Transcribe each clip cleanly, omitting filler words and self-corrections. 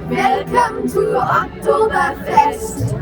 Welcome to Oktoberfest.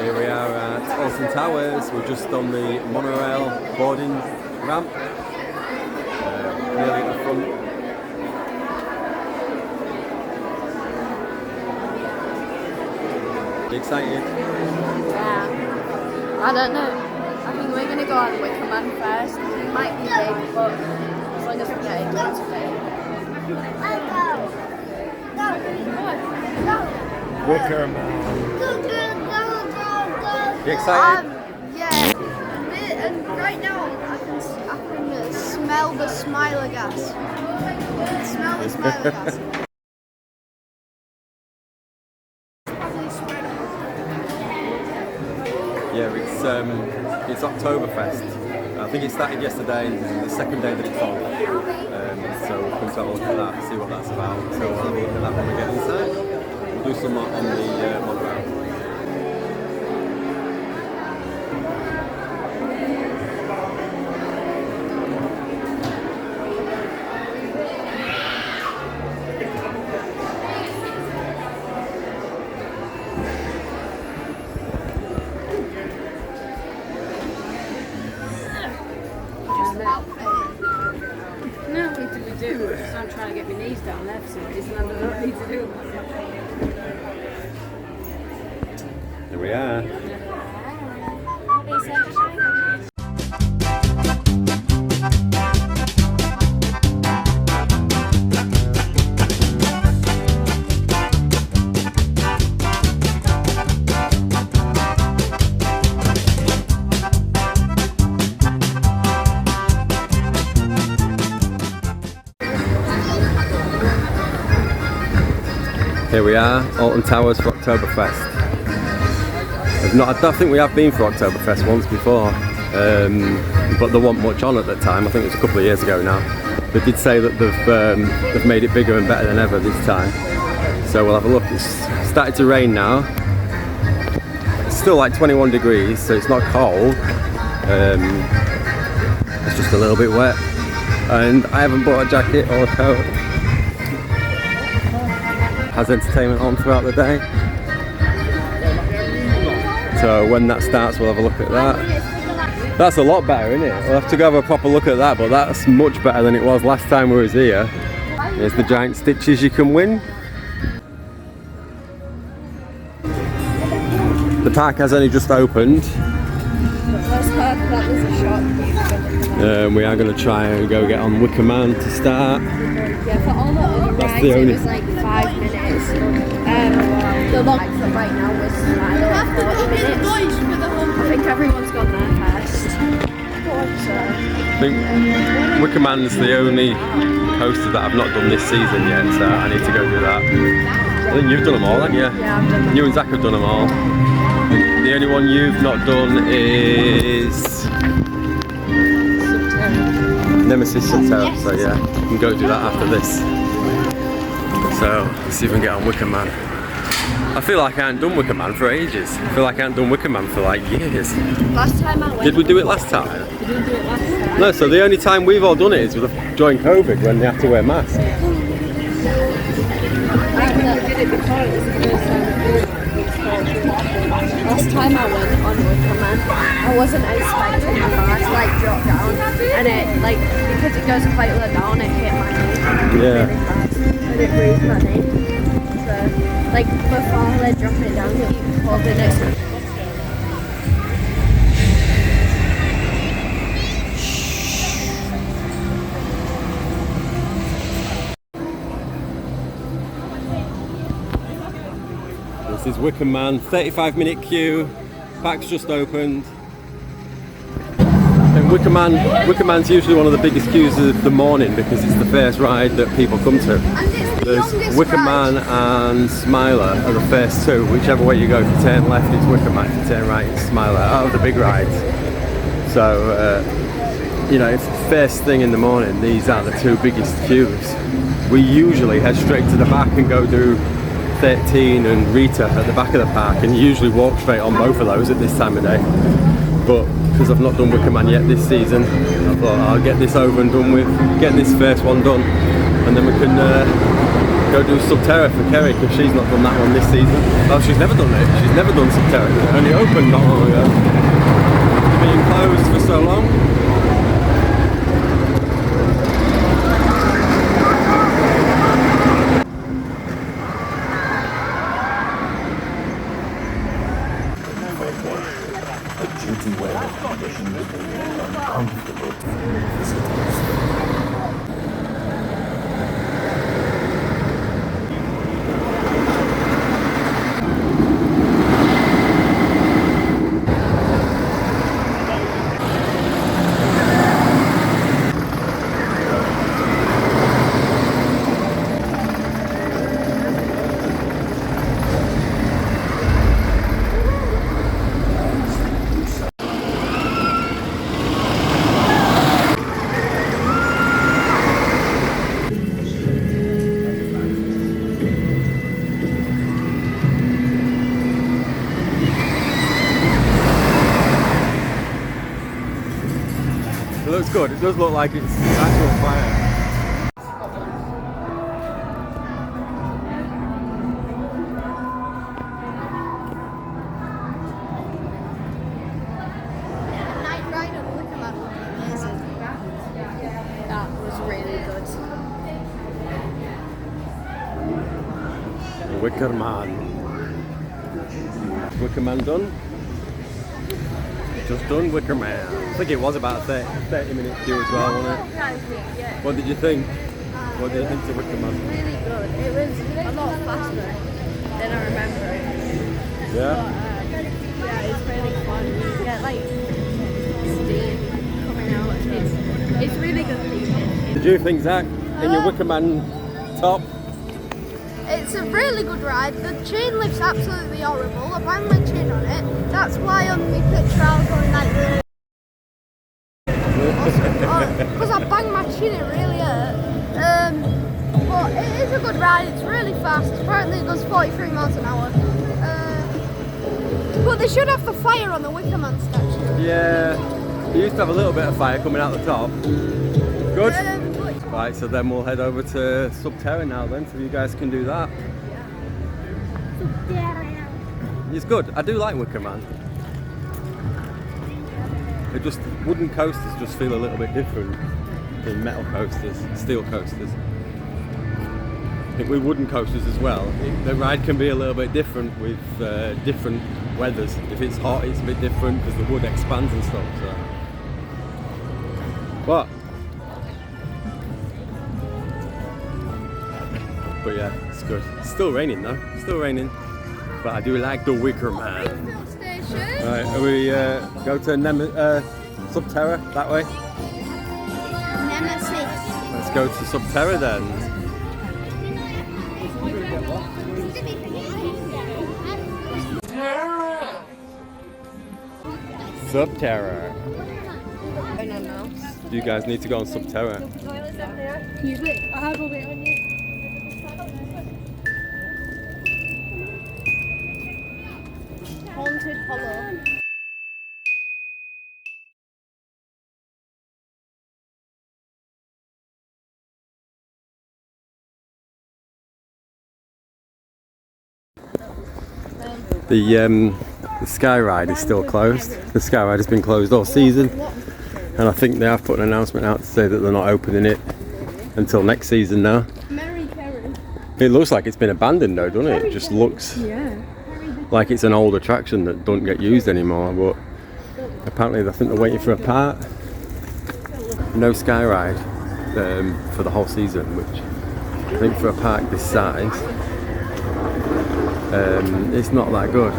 Here we are at Alton Towers. We're just on the monorail boarding ramp, nearly at the front. You excited? Yeah. I don't know. I think we're going to go on Wicker Man first. It might be big, but as long as we get it, it's big. Wicker Man. You excited? Yeah. And right now, I can smell the smiler gas. Smell the smiler gas. Yeah, it's Oktoberfest. I think it started yesterday, and this is the second day that it's on. So we'll come to have a look at that, see what that's about. So we'll have a look at that when we get inside. We'll do some on the monorail. No, we do. So I'm trying to get my knees down there for some reason. I don't need to do that. Here we are. Here we are, Alton Towers for Oktoberfest. I don't think we have been for Oktoberfest once before, but there wasn't much on at the time. I think it was a couple of years ago now. They did say that they've made it bigger and better than ever this time. So we'll have a look. It's started to rain now. It's still like 21 degrees, so it's not cold. It's just a little bit wet. And I haven't bought a jacket or a coat. Has entertainment on throughout the day. So when that starts, we'll have a look at that. That's a lot better, isn't it? We'll have to go have a proper look at that, but that's much better than it was last time we was here. Here's the giant stitches you can win. The park has only just opened. We are going to try and go get on Wicker Man to start. Yeah, for all the other rides, it was like 5 minutes. The long for right now was like 40 minutes. I think everyone's gone there first. I think Wicker Man's the only coaster that I've not done this season yet, so I need to go do that. I think you've done them all, haven't you? Yeah, I've done them. You and Zach have done them all. The only one you've not done is Nemesis Subterra, yes. So yeah, we can go do that after this. So let's see if we can get on Wicker Man. I feel like I haven't done Wicker Man for ages. I feel like I haven't done Wicker Man for like years. Last time I went. Did we do it last time? We didn't do it last time. No, so the only time we've all done it is during COVID when they have to wear masks. I think we did it before, it was the first time we did it. Last time I went on Wicker Man, I wasn't expecting the bar to like drop down, and it like because it goes quite low down, it hit my knee Yeah. really fast, and it bruised my knee. So like before they drop it down, you hold it next to me. This is Wicker Man, 35-minute queue, park's just opened. And Wicker Man's usually one of the biggest queues of the morning because it's the first ride that people come to. There's Wicker Man and Smiler are the first two. Whichever way you go, if you turn left it's Wicker Man, if you turn right it's Smiler, out of the big rides. So, you know, if first thing in the morning, these are the two biggest queues. We usually head straight to the back and go do 13 and Rita at the back of the park, and you usually walk straight on both of those at this time of day. But because I've not done Wicker Man yet this season, I thought I'll get this over and done with, get this first one done, and then we can go do Subterra for Kerry, because she's not done that one this season. Oh, she's never done it. She's never done Subterra. It only opened not long ago. It's been closed for so long. It looks good. It does look like it's actual fire. Night ride on Wicker Man was amazing. That was really good. Wicker Man. Wicker Man done? Just done Wicker Man. I think it was about a 30-minute queue as well, wasn't it? What did you think? What did you think to Wicker Man? Really good. It was a lot faster than I remember it. Yeah? But, yeah, it's really fun. You get like steam coming out. It's really good feeling. Did you think, Zach, in your Wicker Man top? It's a really good ride. The chain lift's absolutely horrible. I banged my chin on it. That's why on my picture I was going like this. Because I banged my chin, it really hurt. But it is a good ride. It's really fast. Apparently it goes 43 miles an hour. But they should have the fire on the Wicker Man statue. Yeah. You used to have a little bit of fire coming out the top. Good? Right, so then we'll head over to Subterra now then, so you guys can do that. It's good. I do like Wicker Man. It just, wooden coasters just feel a little bit different than metal coasters, steel coasters. I think with wooden coasters as well, the ride can be a little bit different with different weathers. If it's hot, it's a bit different because the wood expands and stuff. So. What? But yeah, it's good. It's still raining though. Still raining. But I do like the Wicker Man. Alright, are we go to Subterra that way? Nemesis. Let's go to Subterra then. Subterra. You guys need to go on Subterra. haunted hollow. The sky ride is still closed. The sky ride has been closed all season, and I think they have put an announcement out to say that they're not opening it until next season now. It looks like it's been abandoned though, doesn't it? It just looks like it's an old attraction that don't get used anymore, but apparently I think they're waiting for a part. No sky ride for the whole season, which I think for a park this size, it's not that good.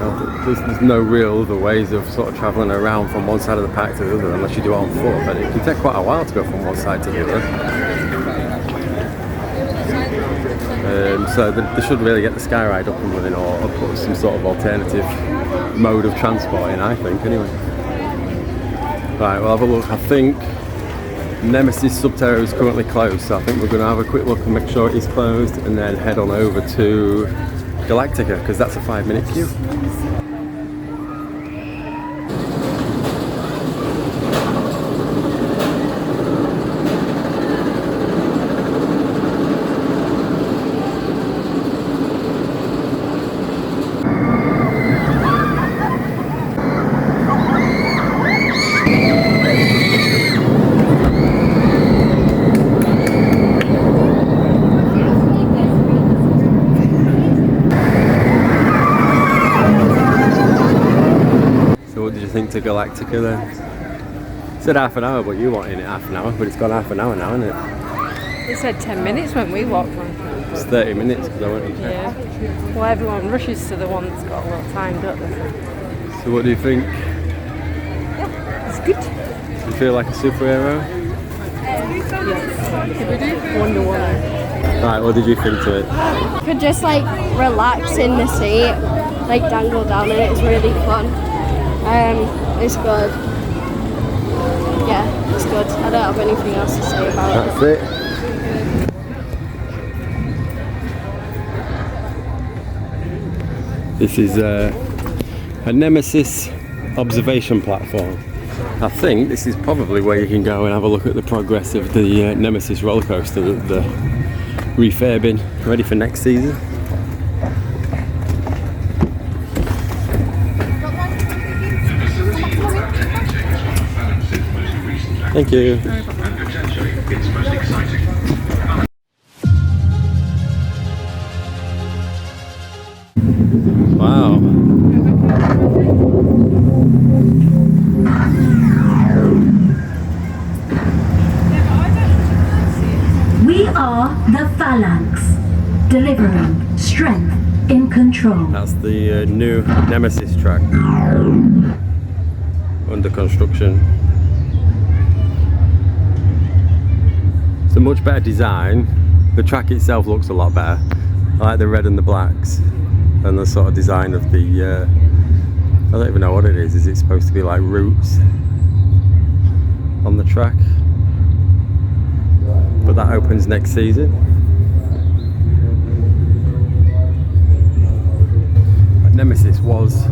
There's no real other ways of sort of travelling around from one side of the park to the other unless you do it on foot, but it can take quite a while to go from one side to the other. So they should really get the sky ride up and running, or put some sort of alternative mode of transport in, I think, anyway. Right, we'll have a look. I think Nemesis Subterra is currently closed, so I think we're going to have a quick look and make sure it is closed, and then head on over to Galactica, because that's a 5-minute queue. To Galactica then. It said half an hour, but you want in it half an hour, but it's gone half an hour now, isn't it? It said 10 minutes when we walked on. It's 30 minutes because I went in. Yeah. Well, everyone rushes to the one that's got a lot of time, don't they? So what do you think? Yeah, it's good. Do you feel like a superhero? Yes. Wonder Woman. Right, what did you think to it? You could just like relax in the seat, like dangle down, and it's really fun. It's good. Yeah, it's good. I don't have anything else to say about That's it. This is a Nemesis observation platform. I think this is probably where you can go and have a look at the progress of the Nemesis roller coaster that they're refurbing, ready for next season. Thank you. Wow. We are the Phalanx, delivering strength in control. That's the new Nemesis track under construction. It's a much better design. The track itself looks a lot better. I like the red and the blacks and the sort of design of the I don't even know what it is. Is it supposed to be like roots on the track? But that opens next season. Nemesis was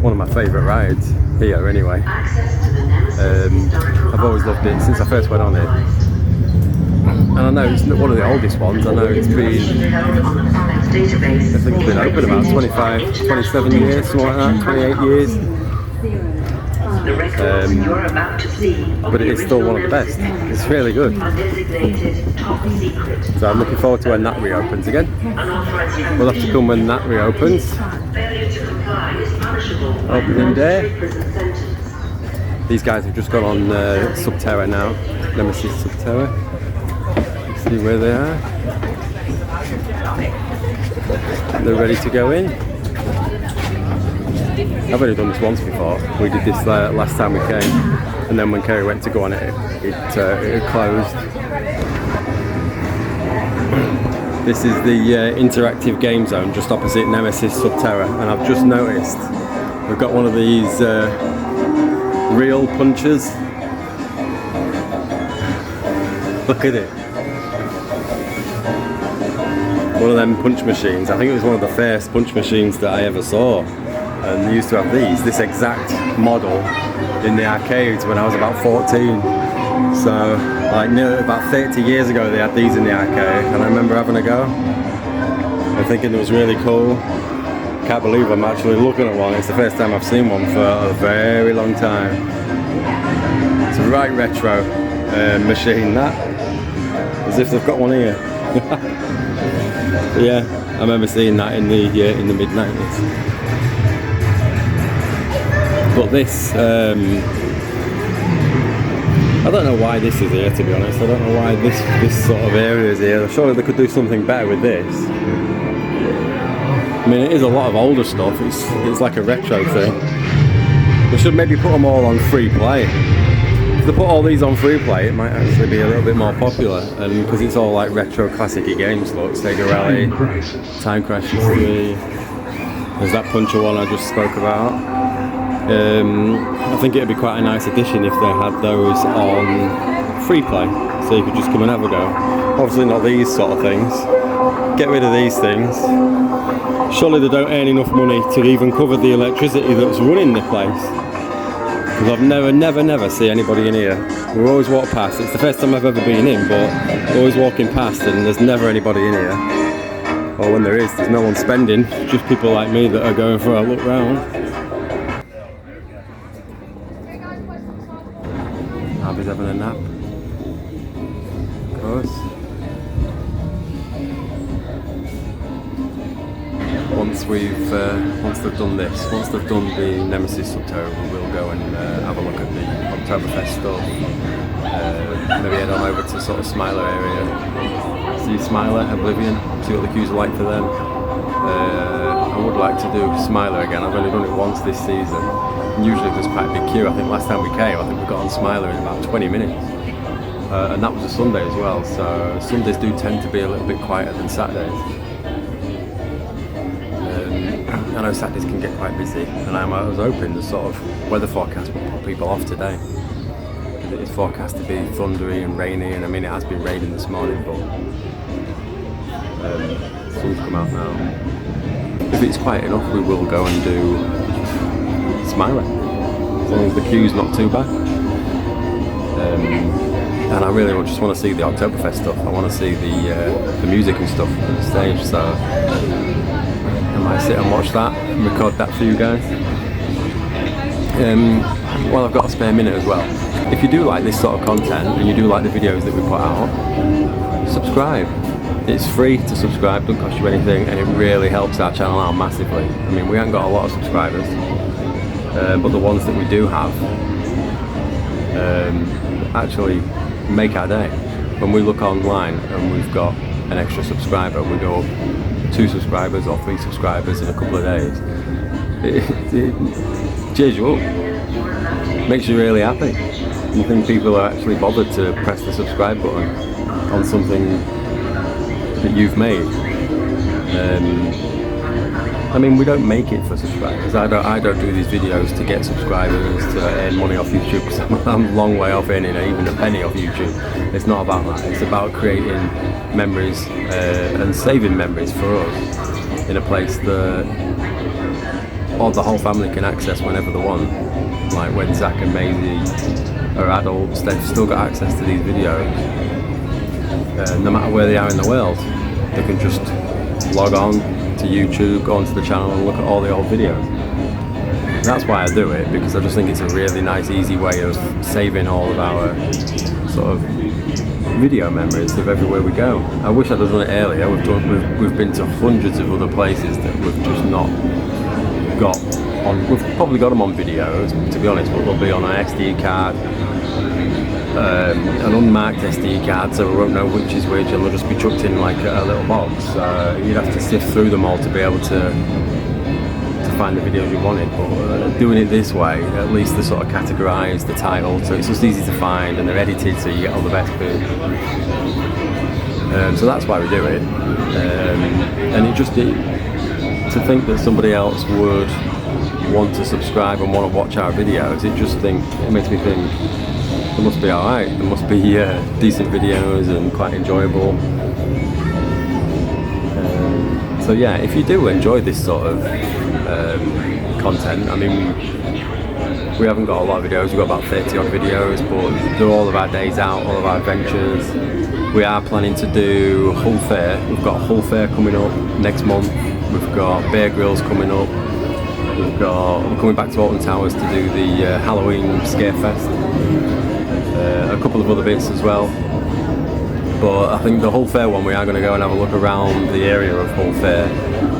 one of my favourite rides here anyway. I've always loved it since I first went on it. And I know it's one of the oldest ones. I know it's been, I think it's been open about 25, 27 years, something like that, 28 years. But it is still one of the best. It's really good. So I'm looking forward to when that reopens again. We'll have to come when that reopens. Opening day. These guys have just gone on Subterra now. Nemesis Subterra. Let's see where they are. They're ready to go in. I've only done this once before. We did this last time we came, and then when Kerry went to go on it, it closed. This is the interactive game zone just opposite Nemesis Subterra, and I've just noticed we've got one of these reel punchers. Look at it. One of them punch machines. I think it was one of the first punch machines that I ever saw. and they used to have this exact model in the arcades when I was about 14. So like nearly about 30 years ago they had these in the arcade, and I remember having a go and thinking it was really cool. Can't believe I'm actually looking at one. It's the first time I've seen one for a very long time. It's a right retro machine, that. As if they've got one here. Yeah, I remember seeing that in the mid-90s. But this, I don't know why this is here, to be honest. I don't know why this sort of area is here. Surely they could do something better with this. I mean, it is a lot of older stuff. It's like a retro thing. They should maybe put them all on free play. If they put all these on free play, it might actually be a little bit more popular. And because it's all like retro classic-y games, look, Sega Rally, Time Crisis 3. There's that Puncher one I just spoke about. I think it'd be quite a nice addition if they had those on free play, so you could just come and have a go. Obviously not these sort of things. Get rid of these things. Surely they don't earn enough money to even cover the electricity that's running the place. Because I've never see anybody in here. We always walk past. It's the first time I've ever been in, but we're always walking past and there's never anybody in here. Or when there is, there's no one spending. Just people like me that are going for a look round. Abby's having a nap. Of course. Once they've done this, once they've done the Nemesis subtotal, we'll go and have a look at the Oktoberfest stuff. Maybe head on over to sort of Smiler area. See Smiler, Oblivion, see what the queues are like for them. I would like to do Smiler again. I've only done it once this season. And usually there's quite a big queue. I think last time we came, I think we got on Smiler in about 20 minutes. And that was a Sunday as well, so Sundays do tend to be a little bit quieter than Saturdays. I know Saturdays can get quite busy, and I was hoping the sort of weather forecast would put people off today. It is forecast to be thundery and rainy, and I mean it has been raining this morning, but the sun's come out now. If it's quiet enough, we will go and do Smiler, as long as the queue's not too bad. And I really just want to see the Oktoberfest stuff. I want to see the music and stuff on the stage, so I might sit and watch that and record that for you guys. Well, I've got a spare minute as well. If you do like this sort of content and you do like the videos that we put out, subscribe. It's free to subscribe, doesn't cost you anything, and it really helps our channel out massively. I mean, we haven't got a lot of subscribers, but the ones that we do have actually make our day. When we look online and we've got an extra subscriber, we go up 2 subscribers or 3 subscribers in a couple of days. It cheers you up, makes you really happy. You think people are actually bothered to press the subscribe button on something that you've made. I mean, we don't make it for subscribers. I don't do these videos to get subscribers, to earn money off YouTube, because I'm a long way off earning even a penny off YouTube. It's not about that. It's about creating memories and saving memories for us in a place that all the whole family can access whenever they want. Like when Zach and Maisie are adults, they've still got access to these videos. No matter where they are in the world, they can just log on to YouTube, go onto the channel and look at all the old videos. And that's why I do it, because I just think it's a really nice, easy way of saving all of our sort of video memories of everywhere we go. I wish I'd have done it earlier. We've been to hundreds of other places that we've just not got on. We've probably got them on videos, to be honest, but they'll be on an SD card, an unmarked SD card, so we won't know which is which, and they'll just be chucked in like a little box. You'd have to sift through them all to be able to find the videos you wanted, but doing it this way, at least they're sort of categorised, the title, so it's just easy to find, and they're edited so you get all the best bits. So that's why we do it. And to think that somebody else would want to subscribe and want to watch our videos, it makes me think they must be alright, they must be decent videos and quite enjoyable. So yeah, if you do enjoy this sort of content. I mean, we haven't got a lot of videos, we've got about 30 odd videos, but they're all of our days out, all of our adventures. We are planning to do Hull Fair. We've got Hull Fair coming up next month. We've got Bear Grylls coming up. We're coming back to Alton Towers to do the Halloween Scare Fest. A couple of other bits as well. But I think the Hull Fair one, we are going to go and have a look around the area of Hull Fair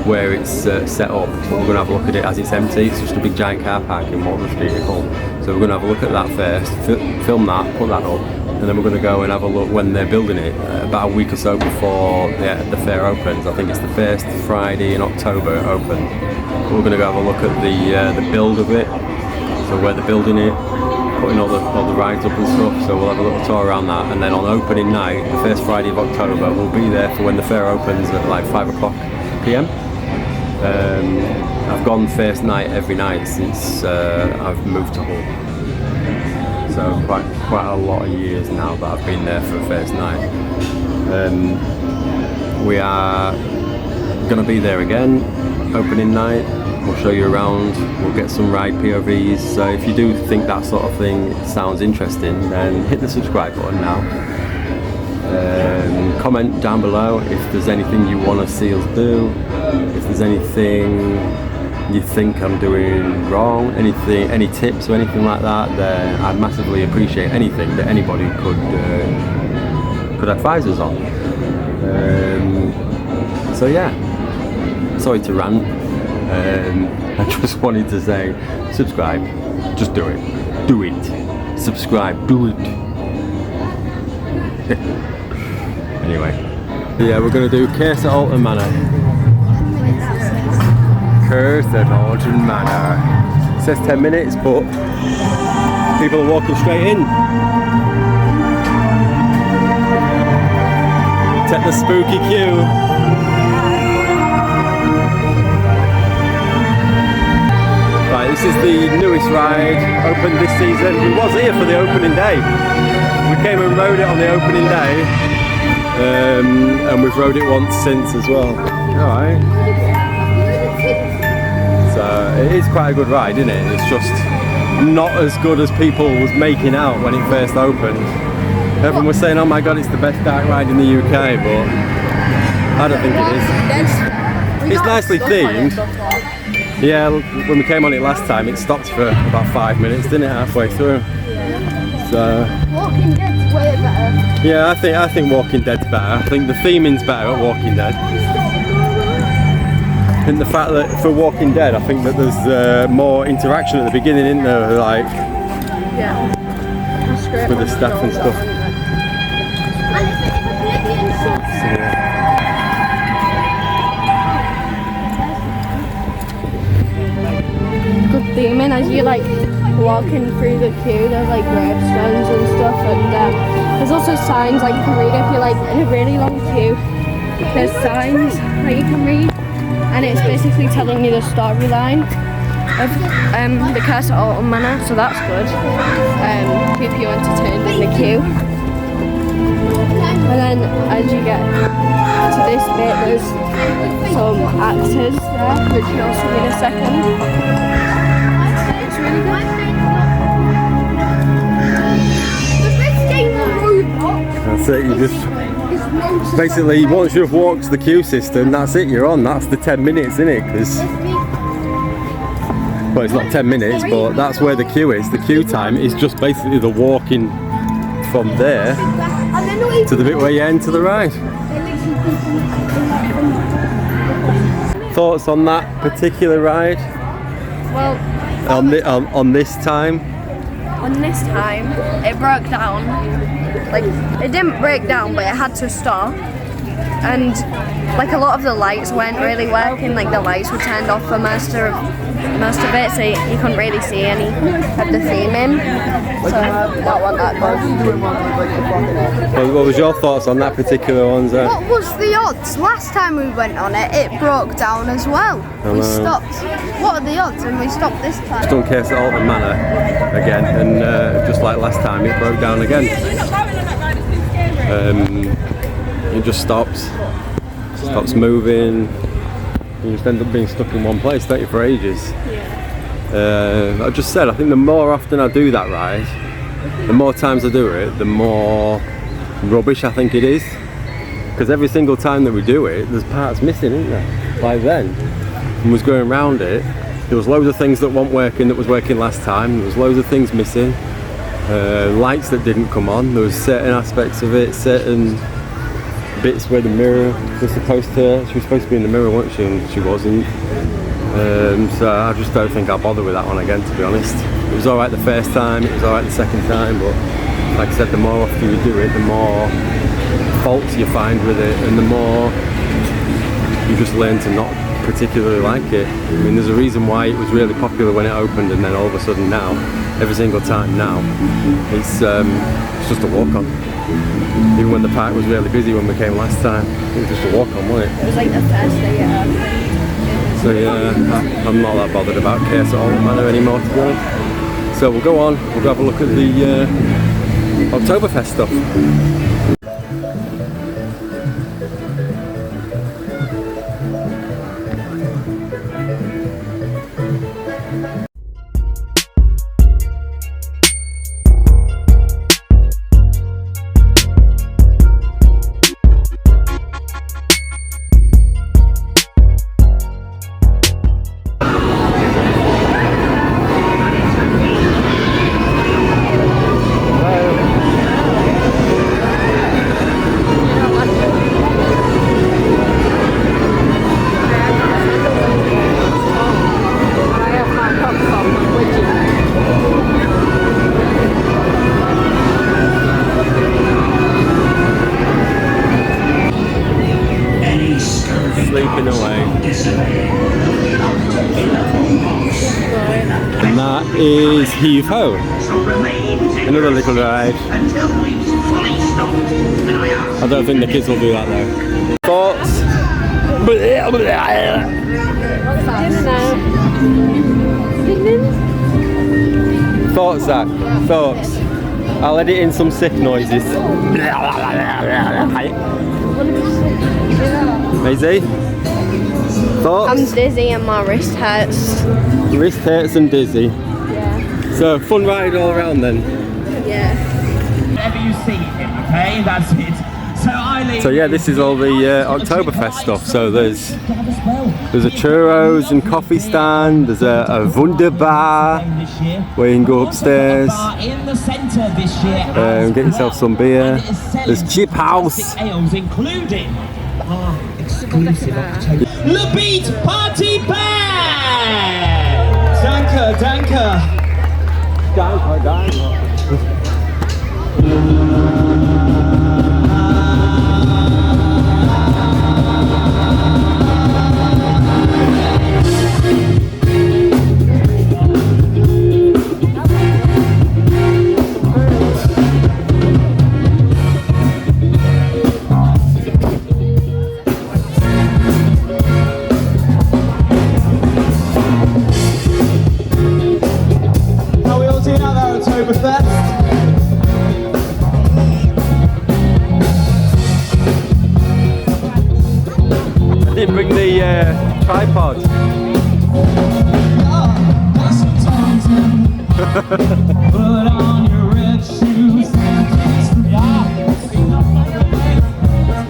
where it's set up. But we're going to have a look at it as it's empty. It's just a big giant car park in Walton Street in Hull. So we're going to have a look at that first, film that, put that up, and then we're going to go and have a look when they're building it, about a week or so before the fair opens. I think it's the first Friday in October it opens. We're going to go have a look at the build of it, so where they're building it, putting all the rides up and stuff. So we'll have a little tour around that, and then on opening night, the first Friday of October, we'll be there for when the fair opens at like 5 o'clock PM. I've gone first night every night since I've moved to Hull, so quite a lot of years now that I've been there for the first night. We are going to be there again opening night. We'll show you around, we'll get some ride POVs, so if you do think that sort of thing sounds interesting, then hit the subscribe button now. Comment down below if there's anything you want to see us do, if there's anything you think I'm doing wrong, any tips or anything like that, then I'd massively appreciate anything that anybody could advise us on. So yeah, sorry to rant. I just wanted to say, subscribe, just do it, subscribe, do it. Anyway, yeah, we're going to do Curse at Alton Manor. Curse at Alton Manor. It says 10 minutes, but people are walking straight in. Take the spooky queue. Right, this is the newest ride, opened this season. We was here for the opening day. We came and rode it on the opening day, and we've rode it once since as well. Alright. So it is quite a good ride, isn't it? It's just not as good as people was making out when it first opened. Everyone was saying, oh my god, it's the best dark ride in the UK, but I don't think it is. It's nicely themed. Yeah, when we came on it last time, it stopped for about 5 minutes, didn't it, halfway through? So Walking Dead's way better. yeah, I think Walking Dead's better. I think the theming's better at Walking Dead. And the fact that for Walking Dead, I think that there's more interaction at the beginning, isn't there? Like, Yeah. with the staff and stuff. So, yeah. Good theming as you like walking through the queue. There's like gravestones and stuff, and there's also signs like you can read if you're like in a really long queue. There's signs that you can read, and it's basically telling you the storyline of the Curse at Alton Manor, so that's good. Keep you entertained in the queue. And then as you get to this bit, there's some actors there, which you'll see in a second. It's really good. That's it, you just basically, once you've walked the queue system, that's it, you're on. That's the 10 minutes, isn't it? Because, well, it's not 10 minutes, but that's where the queue is. The queue time is just basically the walking from there to the bit where you enter the ride. Thoughts on that particular ride? Well, On this time? on this time, it broke down. Like, it didn't break down, but it had to stop. And like a lot of the lights weren't really working. Like the lights were turned off for most of it, so you couldn't really see any of the theming. So that wasn't that good. What was your thoughts on that particular one, Zoe? What was the odds? Last time we went on it, it broke down as well. We stopped. What are the odds? And we stopped this time. Done Curse at Alton Manor again, and just like last time, it broke down again. It just stops moving. You just end up being stuck in one place, don't you, for ages. Yeah. I just said, I think the more often I do that ride, the more times I do it, the more rubbish I think it is. Because every single time that we do it, there's parts missing, isn't there? Like then, I was going around it, there was loads of things that weren't working that was working last time. There was loads of things missing. Lights that didn't come on. There was certain aspects of it, certain bits where the mirror was supposed to, she was supposed to be in the mirror, wasn't she? And she wasn't. So I just don't think I'll bother with that one again, to be honest. It was alright the first time, it was alright the second time, but like I said, the more often you do it, the more faults you find with it, and the more you just learn to not particularly like it. I mean, there's a reason why it was really popular when it opened, and then all of a sudden now, every single time now, it's just a walk-on. Even when the park was really busy when we came last time, it was just a walk-on, wasn't it? It was like the first day it opened. So yeah, I'm not that bothered about Case at all Manor anymore, to be honest. So we'll go on, we'll go have a look at the Oktoberfest stuff. Sleeping away. And that is Heave Ho. Another little ride. I don't think the kids will do that though. Thoughts? Thoughts, Zach? Thoughts? I'll edit in some sick noises. Maisie? Thoughts? I'm dizzy and my wrist hurts. Wrist hurts and dizzy. Yeah. So, fun ride all around then? Yeah. Whenever you see him, okay? That's it. So yeah, this is all the Oktoberfest stuff. So there's a churros and coffee stand, there's a Wunderbar where you can go upstairs, get yourself some beer. There's Chip House. Le Beat Party Band! Danke, danke! Danke, danke. I didn't bring the tripod. Put on your red shoes and kiss the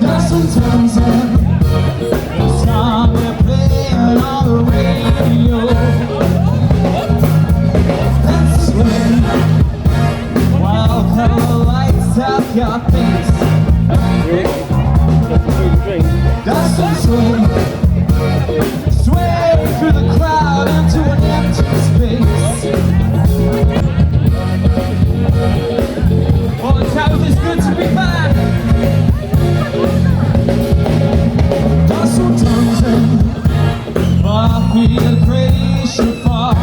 There's some times the song they're playing on the radio. That's when wild color lights up your face. That's some swing, sway through the crowd into an empty space. Alton Towers, it's good to be back. Das und tanzen, war viel crazy far.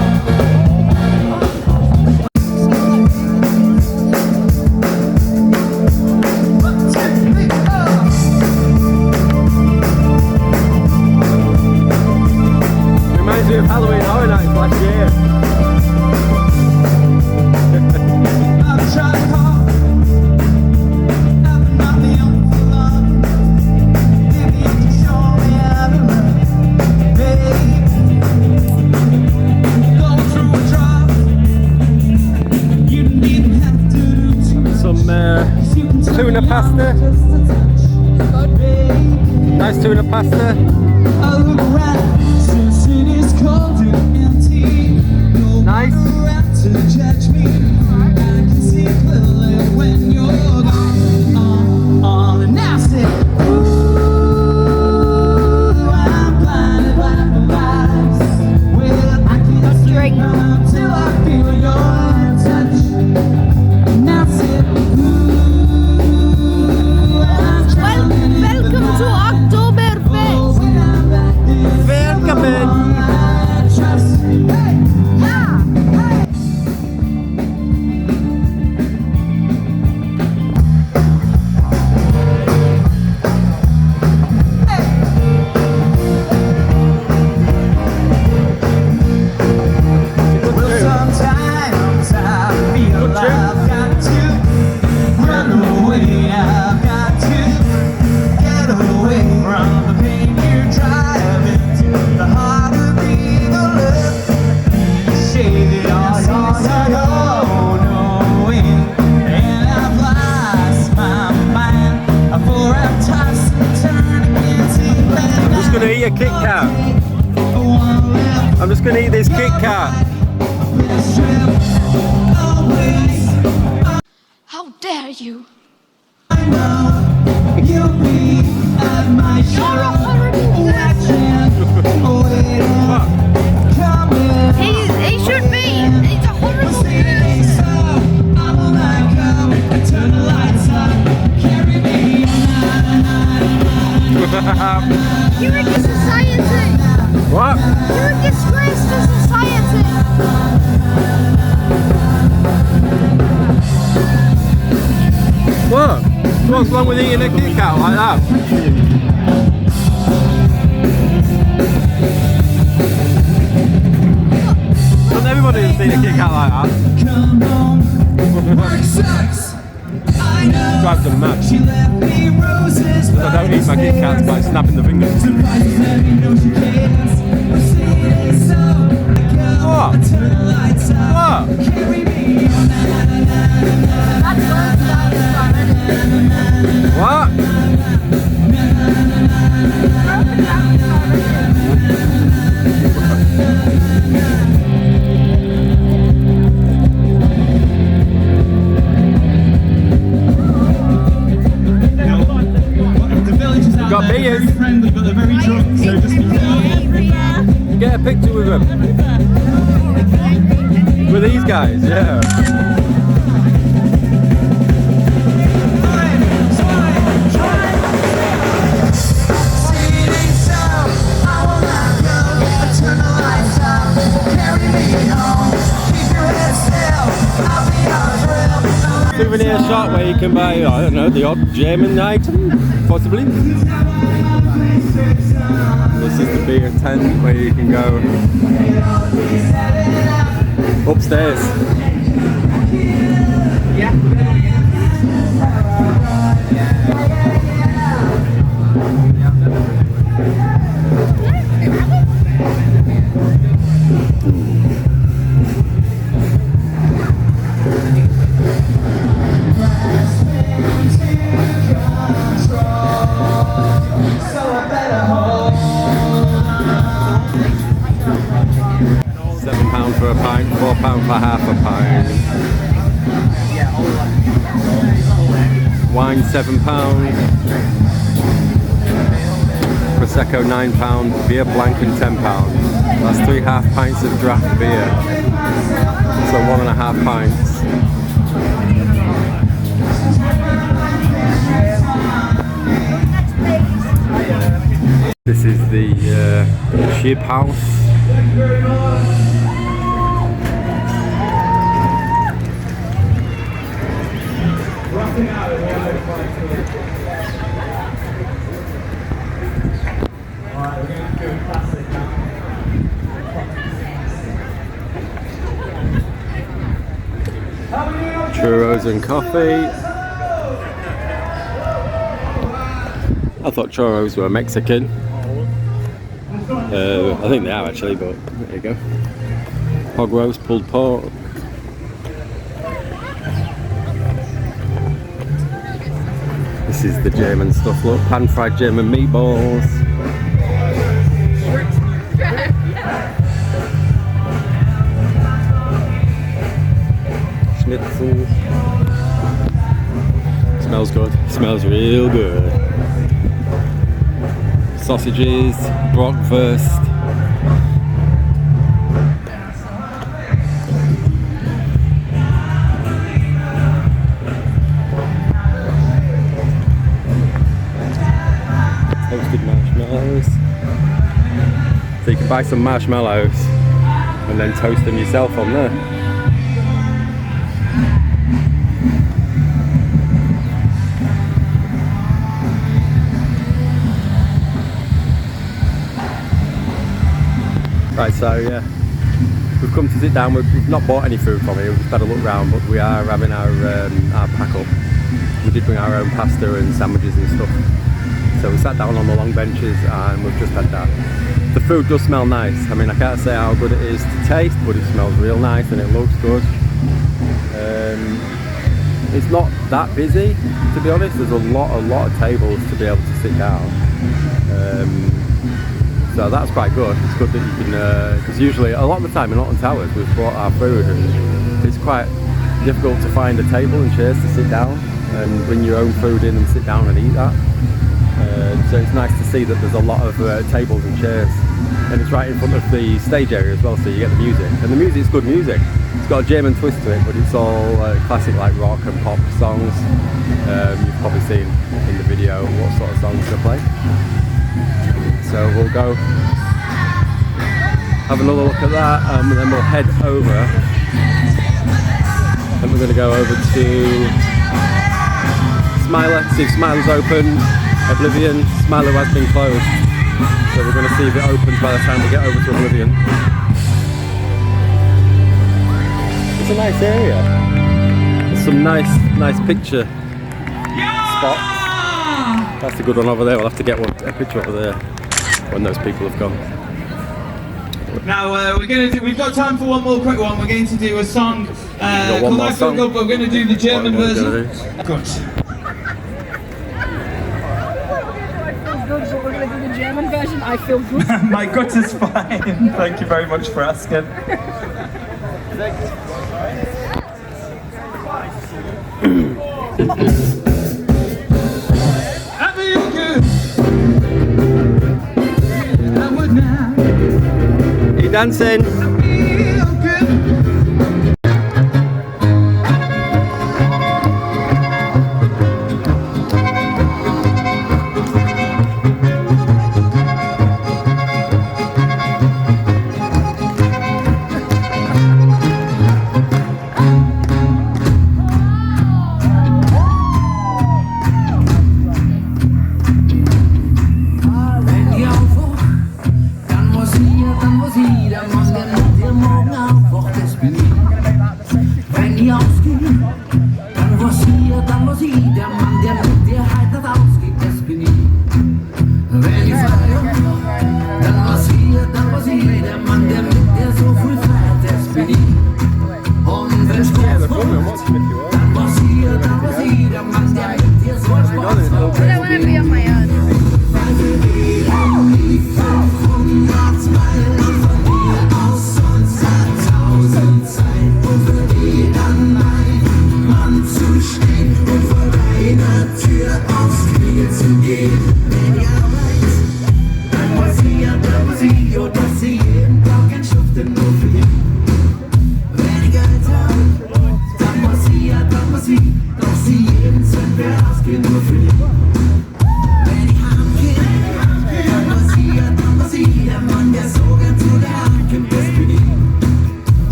tuna pasta. Nice tuna pasta. I look around since it is cold and empty. Nice. To judge me, I can see clearly when you're gone. And now say, ooh, I'm blinded by the lights. Well, I can't sleep until I feel your touch. And now say, ooh, I'm drowning in the Welcome to Oktoberfest. Welcome. trust. Hey, yeah, hey. Sometimes I feel I've got to run away. I've got to get away from the pain you're driving to the heart of being alone. Shade it all knowing, and I've lost my mind. For I've tossed and turned against it. I'm just gonna eat a Kit Kat. I'm just gonna eat this Kit Kat. How dare you? You'll be at my You're a horrible person. He should be. He's a horrible person. You're a society. What? You're a disgrace to society. What? What's wrong with eating a Kit Kat like that? Doesn't everybody just eat a Kit Kat like that? Drives them mad. Because I don't eat my Kit Kats by snapping the fingers. What? What? What? Got beers. Friendly, but they're very drunk, so just Get a picture with them. With these guys, yeah. Souvenir shop where you can buy, I don't know, the odd German item, possibly. This is the beer tent where you can go upstairs. £7 for a pint, £4 for half a pint. Wine £7, Prosecco £9, beer blanken £10. That's 3 half pints of draft beer. So 1.5 pints. This is the ship house. Churros and coffee. I thought churros were Mexican. I think they are actually, but there you go. Hog roast, pulled pork. This is the German stuff. Look, pan-fried German meatballs. Schnitzel. Smells good. Smells real good. Sausages, Bratwurst. Toasted marshmallows. So you can buy some marshmallows and then toast them yourself on there. Right, so yeah, we've come to sit down. We've not bought any food from here. We've just had a look round, but we are having our pack up. We did bring our own pasta and sandwiches and stuff. So we sat down on the long benches and we've just had that. The food does smell nice. I mean, I can't say how good it is to taste, but it smells real nice and it looks good. It's not that busy, to be honest. There's a lot of tables to be able to sit down. So that's quite good. It's good that you can, because usually a lot of the time in Alton Towers we've brought our food and it's quite difficult to find a table and chairs to sit down and bring your own food in and sit down and eat that. So it's nice to see that there's a lot of tables and chairs, and it's right in front of the stage area as well, so you get the music, and the music's good music. It's got a German twist to it, but it's all classic like rock and pop songs. You've probably seen in the video what sort of songs they play. So we'll go have another look at that, and then we'll head over, and we're going to go over to Smiler, see if Smiler's open. Oblivion, Smiler has been closed, so we're going to see if it opens by the time we get over to Oblivion. It's a nice area. There's some nice picture spots. That's a good one over there. We'll have to get a picture over there when those people have gone. Now we've got time for one more quick one. We're going to do a song called I Feel Good, but we're going to do the German version. Good. We're going to do the German version. I feel good. My gut is fine. Thank you very much for asking. I feel good. I would now. Are you dancing? I feel good. Dann muss hier, dann muss man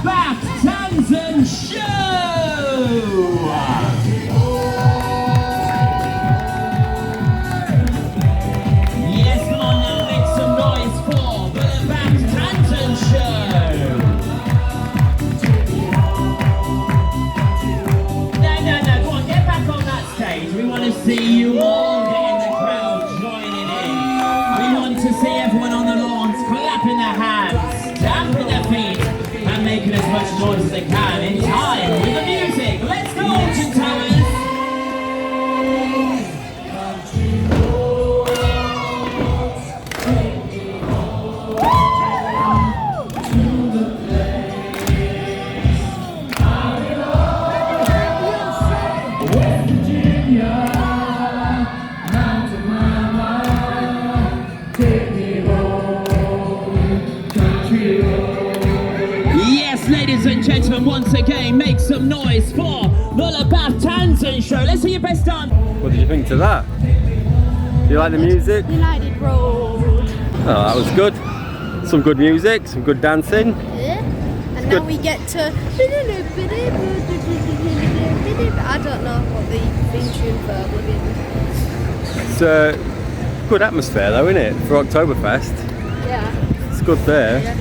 Bath Tanzan Show! Yes, come on now, make some noise for the Bath Tanzan Show! No, go on, get back on that stage. We want to see you all get in the crowd joining in. We want to see everyone on the lawns clapping their hands, stamping their feet, and making as much noise as they can in time with the music. Let's go, Alton Towers! Yes, ladies and gentlemen, once again, make some noise for the Bath Tanzan Show. Let's see your best done. What did you think to that? Do you like the music? United Road. Oh, that was good. Some good music, some good dancing. Yeah. And good. now we get to. I don't know what the theme tune for Oblivion is. It's a good atmosphere though, isn't it, for Oktoberfest? Yeah. It's good there. Yeah.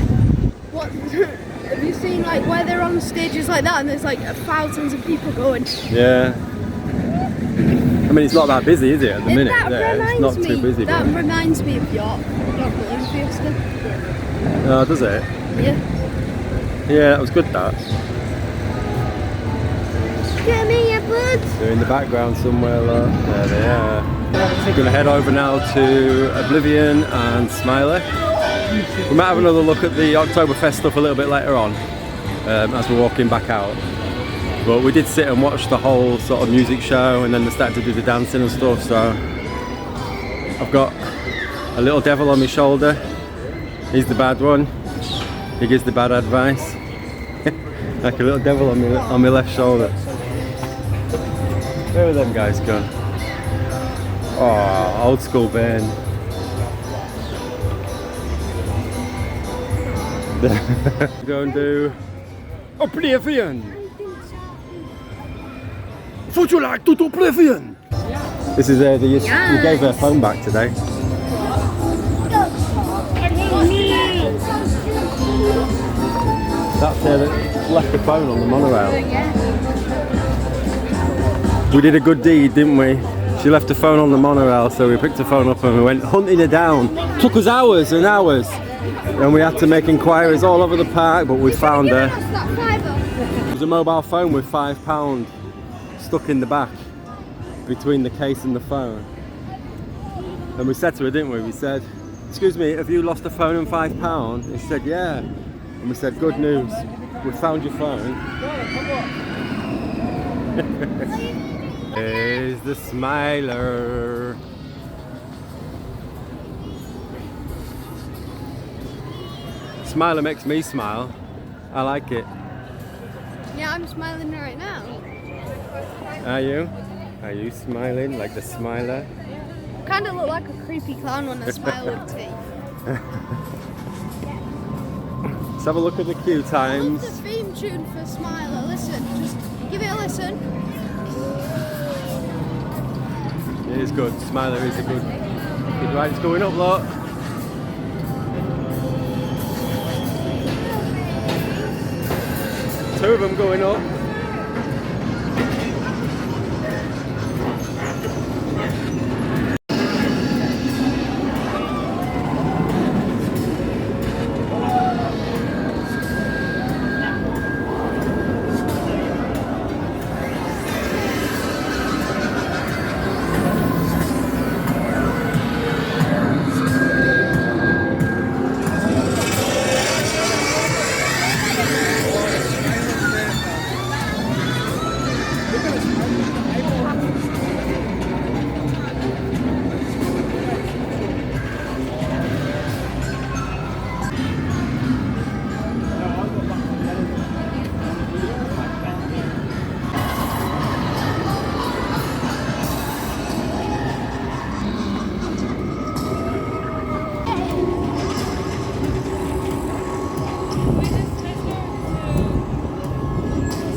What? Have you seen like where they're on stages like that and there's like thousands of people going? Yeah. I mean, it's not that busy, is it, at the minute? That There, it's reminds not me. too busy. That But... reminds me of your Balloon Fiesta. Oh, does it? Yeah. Yeah, that was good, that. Get me your buds. They're in the background somewhere, look. There they are. We're going to head over now to Oblivion and Smiley. We might have another look at the Oktoberfest stuff a little bit later on, as we're walking back out. But we did sit and watch the whole sort of music show, and then they started to do the dancing and stuff, so I've got a little devil on my shoulder. He's the bad one. He gives the bad advice. Like a little devil on my left shoulder. Where are them guys gone? Oh, old school band. Go and do Oblivion. Would you like to do Oblivion? This is we gave her phone back today. That's her that left the phone on the monorail. We did a good deed, didn't we? She left the phone on the monorail, so we picked the phone up and we went hunting her down. Took us hours and hours. And we had to make inquiries all over the park, but we found her. It was a mobile phone with £5 stuck in the back between the case and the phone. And we said to her, didn't we? We said, "Excuse me, have you lost a phone and £5?" And she said, "Yeah." And we said, "Good news, we found your phone." Here's the Smiler. Smiler makes me smile. I like it. Yeah, I'm smiling right now. Are you? Are you smiling like the Smiler? Kind of look like a creepy clown when I smile with teeth. Let's have a look at the queue What's times. the theme tune for Smiler? Listen, just give it a listen. It is good. Smiler is a good ride. It's going up, look. Two of them going up.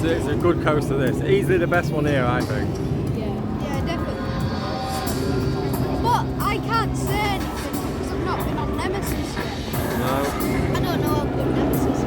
it's a good coaster this. Easily the best one here, I think. Yeah, definitely. But I can't say anything because I've not been on Nemesis yet. No. I don't know how good Nemesis is.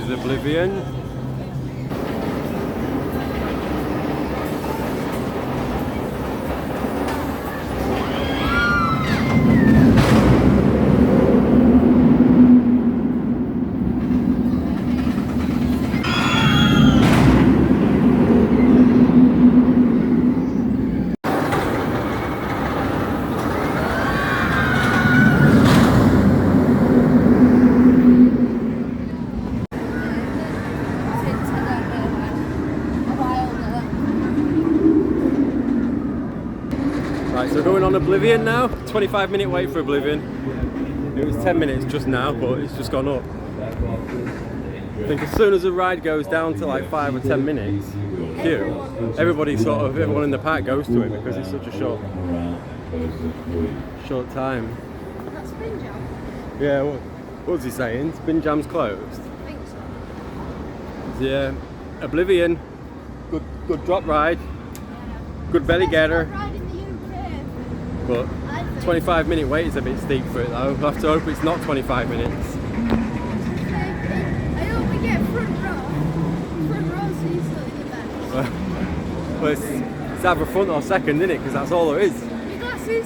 Oblivion. Right, so going on Oblivion now. 25-minute wait for Oblivion. It was 10 minutes just now, but it's just gone up. I think as soon as the ride goes down to like 5 or 10 minutes queue, everyone in the park goes to it because it's such a short time. That's Spin Jam. Yeah, what was he saying? Spin Jam's closed. I think so. Yeah, Oblivion, good drop ride, good belly getter, Ride in the UK. but 25-minute wait is a bit steep for it though. We'll have to hope it's not 25 minutes. I hope we get front row. Front row's usually the best. Well, it's either front or second, isn't it? Because that's all there is. Your glasses.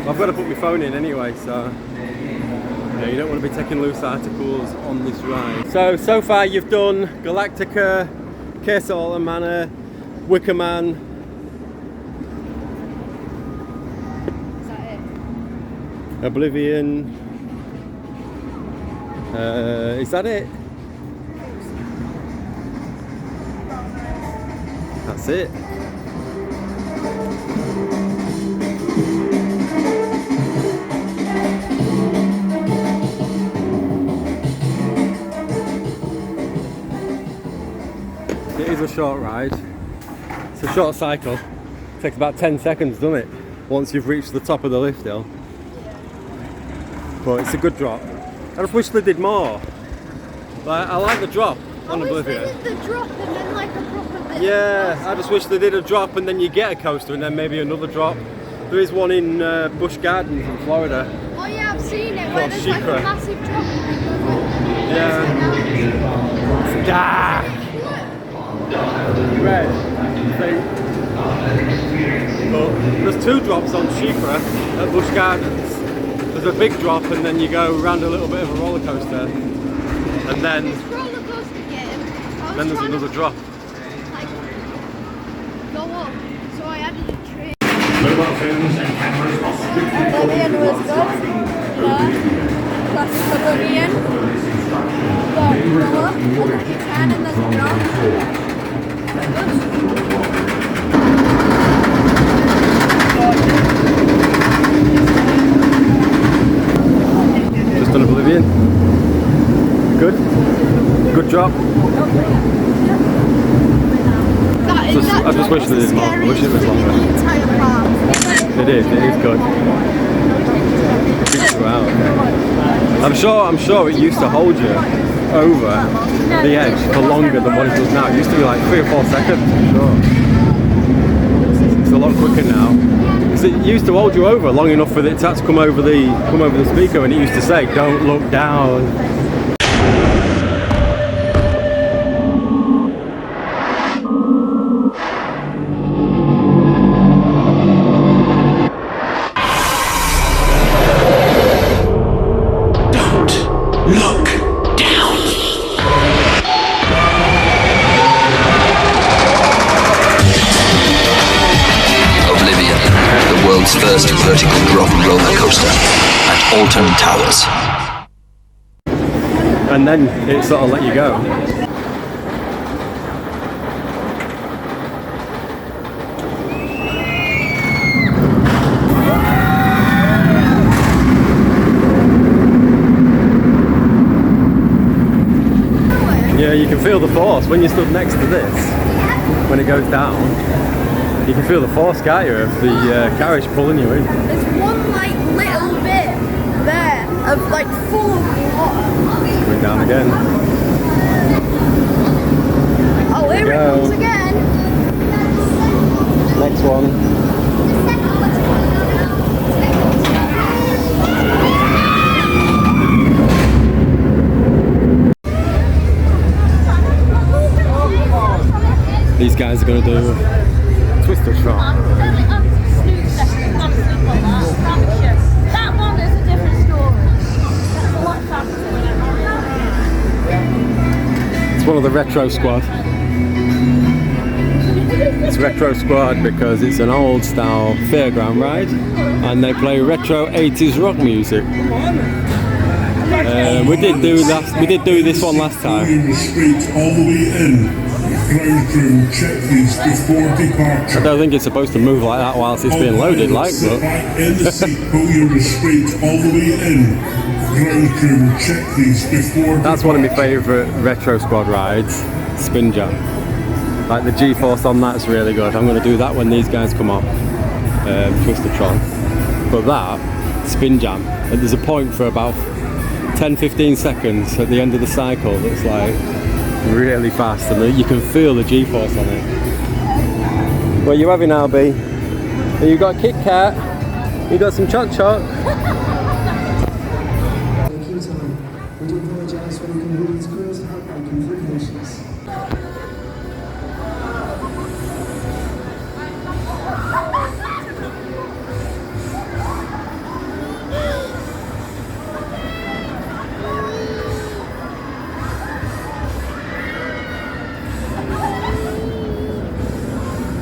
I've got to put my phone in anyway, so yeah, you don't want to be taking loose articles on this ride. So far you've done Galactica, Castle Manor, Wicker Man. Is that it? Oblivion. Is that it? That's it. It is a short ride. It's a short cycle. It takes about 10 seconds, doesn't it? Once you've reached the top of the lift hill. But it's a good drop. I just wish they did more. Like, I like the drop on Oblivion. I wish they did the drop and then like a proper bit. Yeah, I just wish they did a drop and then you get a coaster and then maybe another drop. There is one in Busch Gardens in Florida. Oh yeah, I've seen it where Called there's like a Sheikra. massive drop. Yeah. Ah! Red. But there's two drops on Sheikra at Busch Gardens. There's a big drop and then you go around a little bit of a roller coaster. And then This roller coaster game. there's another drop. Like, go up. So I added a train. Mobile phones and cameras are strictly Oblivion was good. Classic Oblivion. The roller, and then you turn and there's a drop. Just on Oblivion. Good. Good drop. That I just wish they did more. I wish it was longer. The entire park. It is good. It keeps you out. I'm sure it used to hold you over the edge for longer than what it does now. It used to be like 3 or 4 seconds, I'm sure. It's a lot quicker now. It used to hold you over long enough for it to come over the speaker, and it used to say, "Don't look down." first vertical drop roller coaster at Alton Towers. And then it sort of let you go. Yeah, you can feel the force when you stood next to this. When it goes down, you can feel the force, can't you, of the carriage pulling you in. There's one like little bit there of like full of water. Going down again. Oh, here it comes again. Next one. These guys are going to do Twister Trot. That one is a different story. That's a lot faster. It's one of the Retro Squad. It's Retro Squad because it's an old style fairground ride and they play retro 80s rock music. We did do this one last time. Straight all the way in. Ground crew, check these before departure. I don't think it's supposed to move like that whilst it's being loaded, like, but in the seat, pull your restraint all the way in. Ground crew, check these before that's one of my favourite Retro Squad rides, Spin Jam. Like the G-force on that's really good. I'm going to do that when these guys come off, Twistertron. But that, Spin Jam, there's a point for about 10-15 seconds at the end of the cycle that's like really fast and you can feel the G-force on it. What are you having, Albie? You got a Kit Kat? You got some Choc Choc? We do apologize for the inconvenience caused and heartbreak for the patients.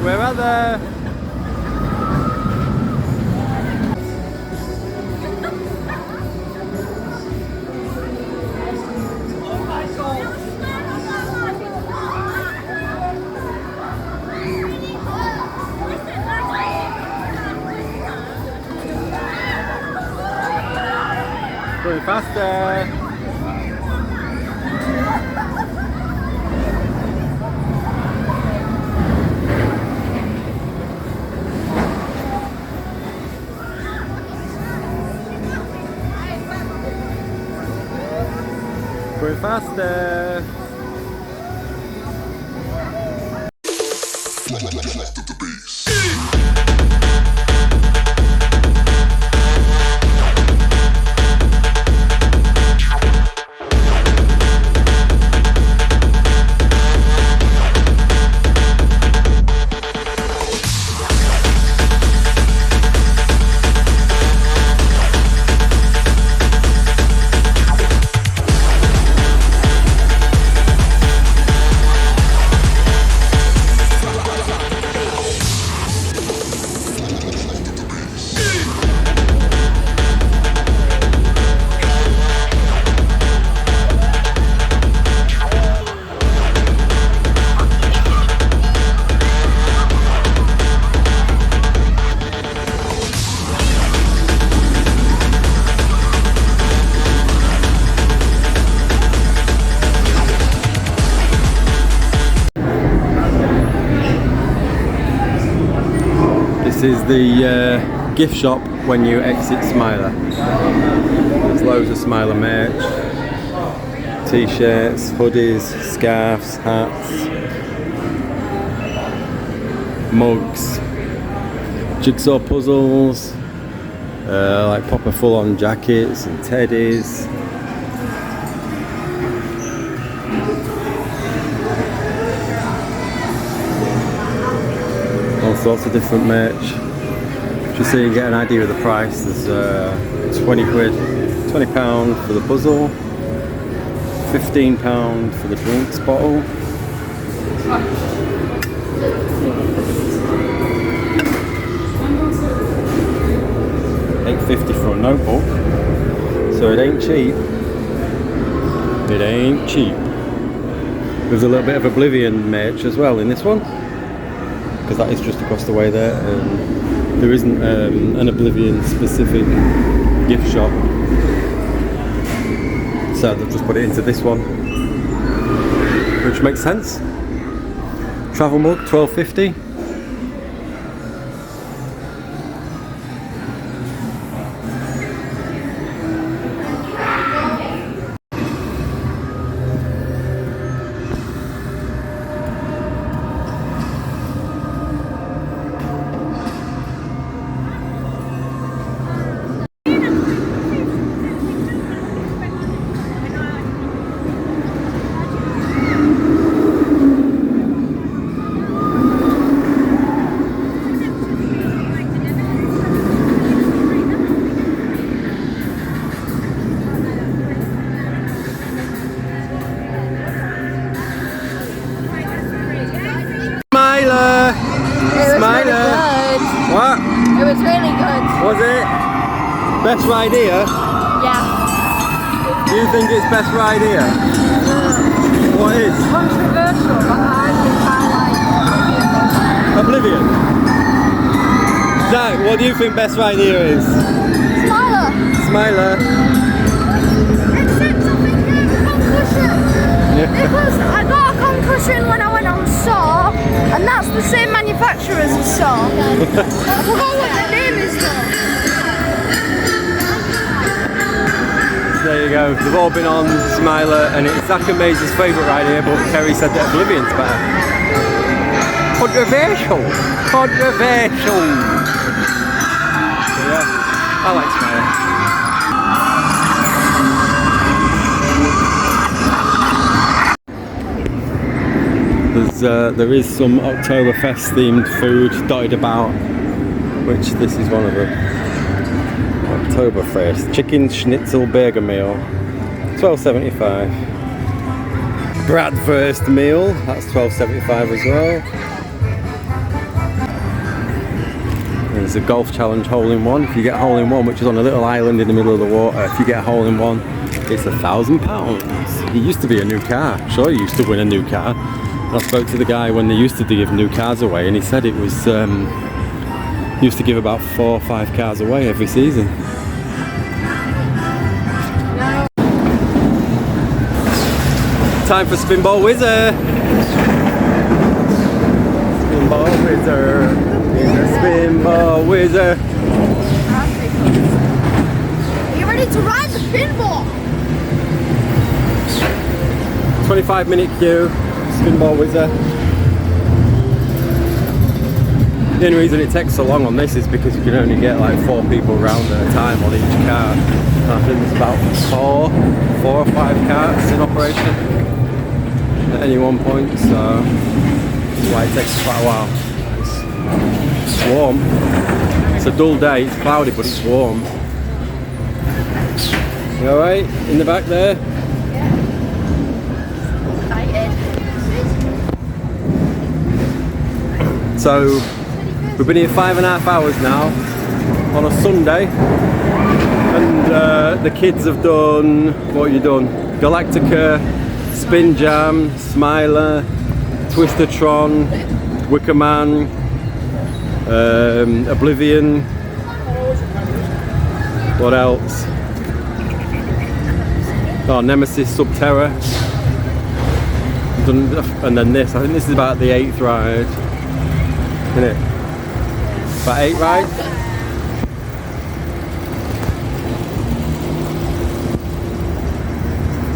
Where are they? Going faster. Going faster. This is the gift shop when you exit Smiler. There's loads of Smiler merch, t-shirts, hoodies, scarves, hats, mugs, jigsaw puzzles, like proper full-on jackets and teddies. All sorts of different merch. Just so you get an idea of the price, there's 20 quid, £20 for the puzzle, £15 for the drinks bottle. £12.50 for a notebook, so it ain't cheap. It ain't cheap. There's a little bit of Oblivion merch as well in this one, because that is just across the way there, and there isn't an Oblivion specific gift shop, so they've just put it into this one, which makes sense. Travel mug, £12.50. What? It was really good. Was it? Best ride here? Yeah. Do you think it's best ride here? What is? Controversial, but I think I like Oblivion. Zach, what do you think best ride here is? Smiler. Smiler. Except I think concussion. Because I got a concussion when I went on Saw, and that's the same manufacturer as a Saw. I forgot what the name is though. There you go. They've all been on Smiler, and it's Zach and Maze's favourite ride here, but Kerry said that Oblivion's better. Controversial. Controversial. So yeah, I like Smiler. There is some Oktoberfest themed food dotted about, which this is one of them. Oktoberfest chicken schnitzel burger meal, £12.75. Bratwurst meal, that's £12.75 as well. There's a golf challenge hole-in-one. If you get a hole-in-one, which is on a little island in the middle of the water, if you get a hole-in-one, it's £1,000. It used to be a new car. I'm sure you used to win a new car. I spoke to the guy when they used to give new cars away, and he said it was used to give about 4 or 5 cars away every season. Time for Spinball Whizzer. Spinball Whizzer. He's a Spinball Whizzer. Are you ready to ride the pinball? 25-minute queue. Spinball Whizzer. The only reason it takes so long on this is because you can only get like 4 people around at a time on each car. And I think there's about 4 or 5 carts in operation at any one point, so that's why it takes quite a while. It's warm. It's a dull day, it's cloudy, but it's warm. You alright? In the back there? So we've been here 5.5 hours now on a Sunday, and the kids have done, what have you done? Galactica, Spin Jam, Smiler, Twistertron, Wicker Man, Oblivion, what else? Oh, Nemesis, Subterra, and then this. I think this is about the 8th ride. Isn't it? About 8 rides?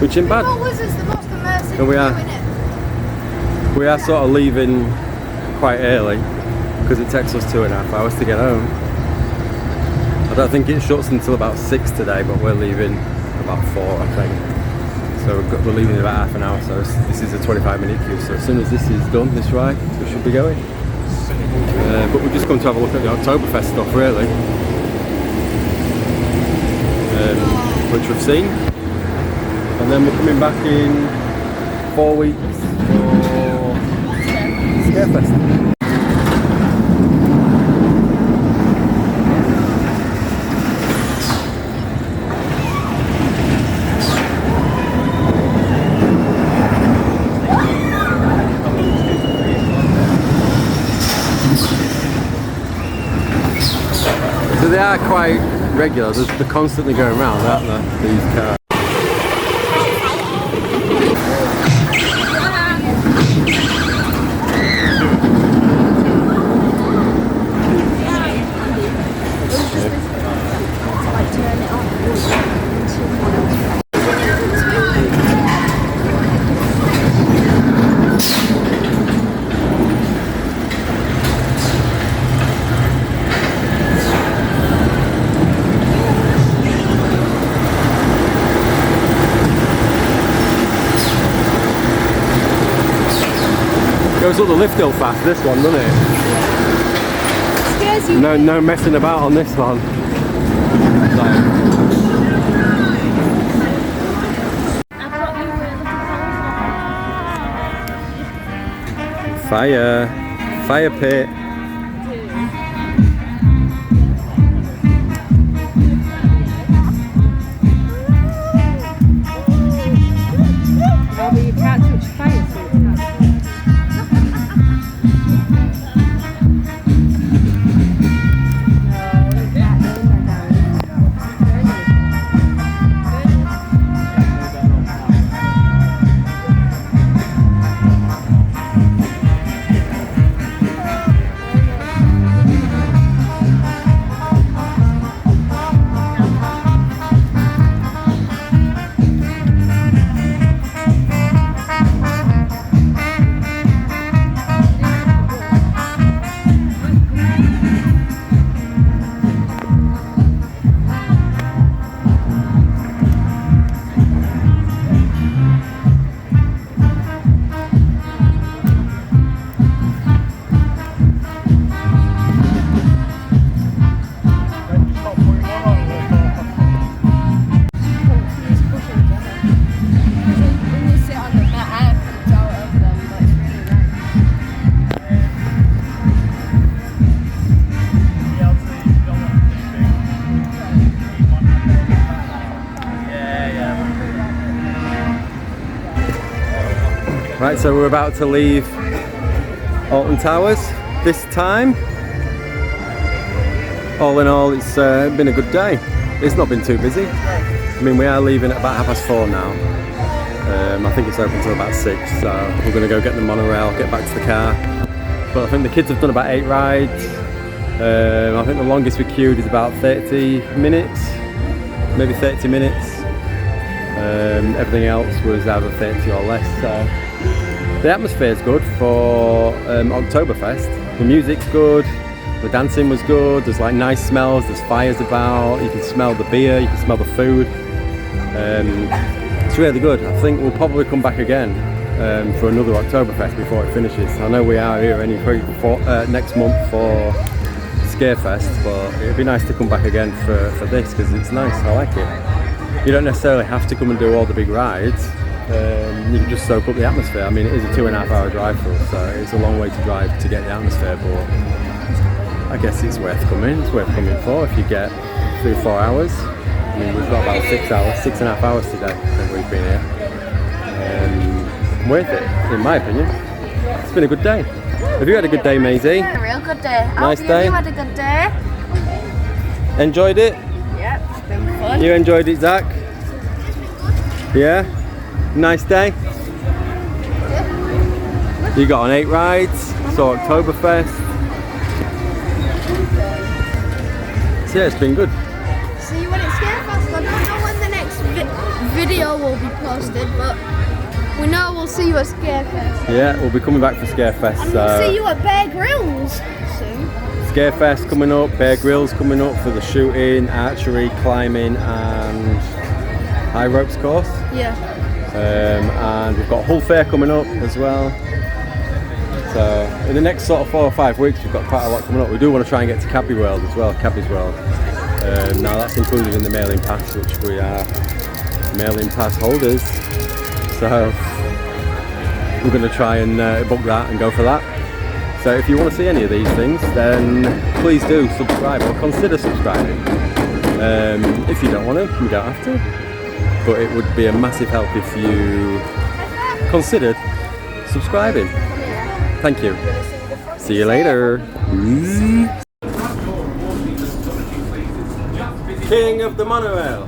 Which ain't bad. Pinball Whizzer's the most immersive And we are sort of leaving quite early because it takes us 2.5 hours to get home. I don't think it shuts until about 6 today, but we're leaving about 4, I think. So we're leaving in about half an hour, so this is a 25-minute queue, so as soon as this is done, this ride, we should be going. But we've just come to have a look at the Oktoberfest stuff, really, which we've seen, and then we're coming back in 4 weeks for Scarefest. So they are quite regular, they're constantly going around, aren't they, these cars? Goes up the lift hill fast, this one, doesn't it? Scares you. No messing about on this one. Fire pit. Well, you can't touch fire, so it's not. Right, so we're about to leave Alton Towers this time. All in all, it's been a good day. It's not been too busy. I mean, we are leaving at about 4:30 now. I think it's open until about 6, so we're going to go get the monorail, get back to the car. But I think the kids have done about 8 rides. I think the longest we queued is about 30 minutes, maybe 30 minutes. Everything else was either 30 or less. So the atmosphere is good for Oktoberfest. The music's good, the dancing was good, there's like nice smells, there's fires about, you can smell the beer, you can smell the food. It's really good. I think we'll probably come back again for another Oktoberfest before it finishes. I know we are here next month for Scarefest, but it'd be nice to come back again for this because it's nice, I like it. You don't necessarily have to come and do all the big rides. You can just soak up the atmosphere. I mean, it is a 2.5 hour drive for us, so it's a long way to drive to get the atmosphere, but I guess it's worth coming. It's worth coming for if you get 3 or 4 hours. I mean, we've got about 6.5 hours today that we've been here. Worth it, in my opinion. It's been a good day. Have you had a good day, Maisie? A real good day. Nice day. You had a good day. Enjoyed it? Yep, it's been fun. You enjoyed it, Zach? Yeah? Nice day? You got on 8 rides, saw Oktoberfest. So yeah, it's been good. See you when it's Scarefest. I don't know when the next video will be posted, but we know we'll see you at Scarefest. Yeah, we'll be coming back for Scarefest. And we'll see you at Bear Grylls soon. Scarefest coming up, Bear Grylls coming up for the shooting, archery, climbing and high ropes course. Yeah. And we've got Hull Fair coming up as well. So in the next sort of 4 or 5 weeks we've got quite a lot coming up. We do want to try and get to Cabby World as well, Cabby's World. Now that's included in the mailing pass, which we are mailing pass holders. So we're going to try and book that and go for that. So if you want to see any of these things, then please do subscribe or consider subscribing. If you don't want to, you don't have to. But it would be a massive help if you considered subscribing. Thank you. See you later. king of the monorail.